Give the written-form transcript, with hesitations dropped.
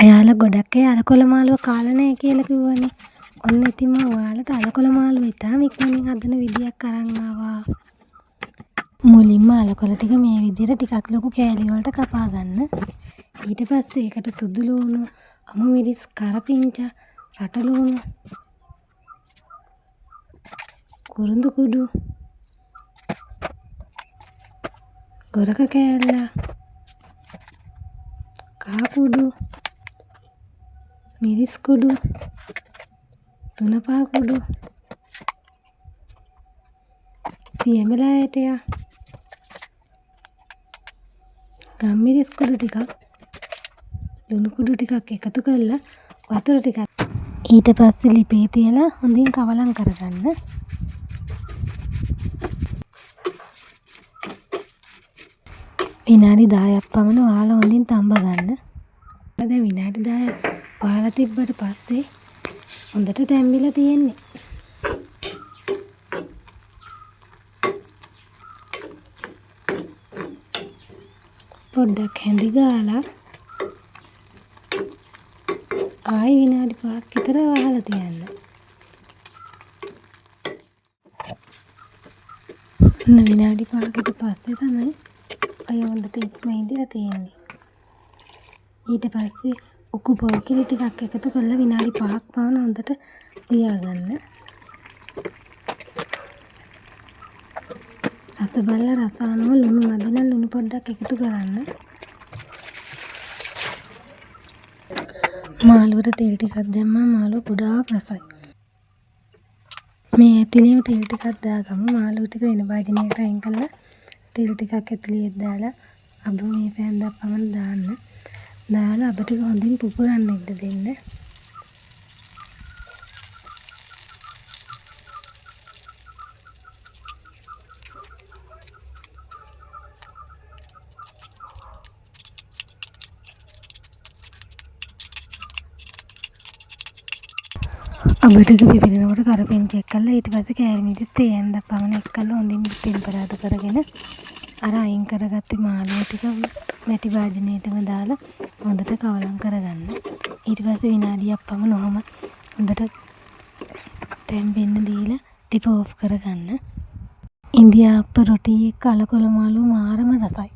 ඔයාලා ගොඩක් අය අලකොල මාළුව කාලා නැහැ කියලා කිව්වනේ. ඔන්න ඉතින් මම ඔයාලට අලකොල මාළුව ඉතාම ඉක්මනින් හදන විදියක් අරන් ආවා. මුලින්ම අලකොල ටික මේ විදිහට ටිකක් ලොකු කෑලි වලට කපා ගන්න. ඊට පස්සේ ඒකට සුදු ලුණු, අමු මිරිස්, කරපිංචා, රට ලුණු, කුරුඳු කුඩු, ගොරක කෑල්ල, කහ කුඩු, මිරිස් කුඩු, තුනපහ කුඩු, සියඹලා ඇටයක්, ගම්මිරිස් කුඩු ටිකක්, ලුණු කුඩු ටිකක් එකතු කරලා වතුර ටිකක් ඊට පස්සේ ලිපේ තියලා හොඳින් කවලම් කරගන්න. විනාඩි 10ක් පමණ වහලා හොඳින් තඹ ගන්න. දැන් විනාඩි 10ක් වහලා තිබ්බට පස්සේ හොඳට තැම්බිලා තියෙන්නේ. පොඩ්ඩක් හැඳි ගාලා ආයි විනාඩි 5ක් විතර වහලා තියන්න. විනාඩි 5කට පස්සේ තමයි අය හොඳට ඉස්මෙහිදලා තියෙන්නේ. ඊට පස්සේ උකු පොල් කිරි ටිකක් එකතු කරලා විනාඩි 5ක් පමණ හොඳට උයා ගන්න. රස බලලා රස අනුව ලුණු මදි නම් ලුණු පොඩ්ඩක් එකතු කරන්න. මාළුවට තෙල් ටිකක් දැම්මම මාළුව ගොඩාක් රසයි. මේ ඇතිලියම තෙල් ටිකක් දාගමු. මාළුව ටික වෙන භාජනයකට අයින් කරලා තෙල් ටිකක් ඇතිලියට දාලා අබ මේ සෑන්දක් පමණ දාන්න. දාලා අබ ටික හොඳින් පුපුරන්න ඉඩ දෙන්න. අබ ටික පිපිරෙනකොට කරපිංචා එක්කලා ඊට පස්සේ කෑලි මිරිස් තේන්දක් පමණ එක්කලා හොඳින් ටෙම්පරාදු කරගෙන අර අයින් කරගත්ත මාළුව ටික මැටි භාජනයටම දාලා හොඳට කවලම් කරගන්න. ඊට පස්සේ විනාඩියක් පමණ ඔහම හොඳට තැම්බෙන්න දීලා ටික ඕෆ් කරගන්න. ඉන්දියාප්ප රොටි එක්ක අලකොල මාළුව මාරම රසයි.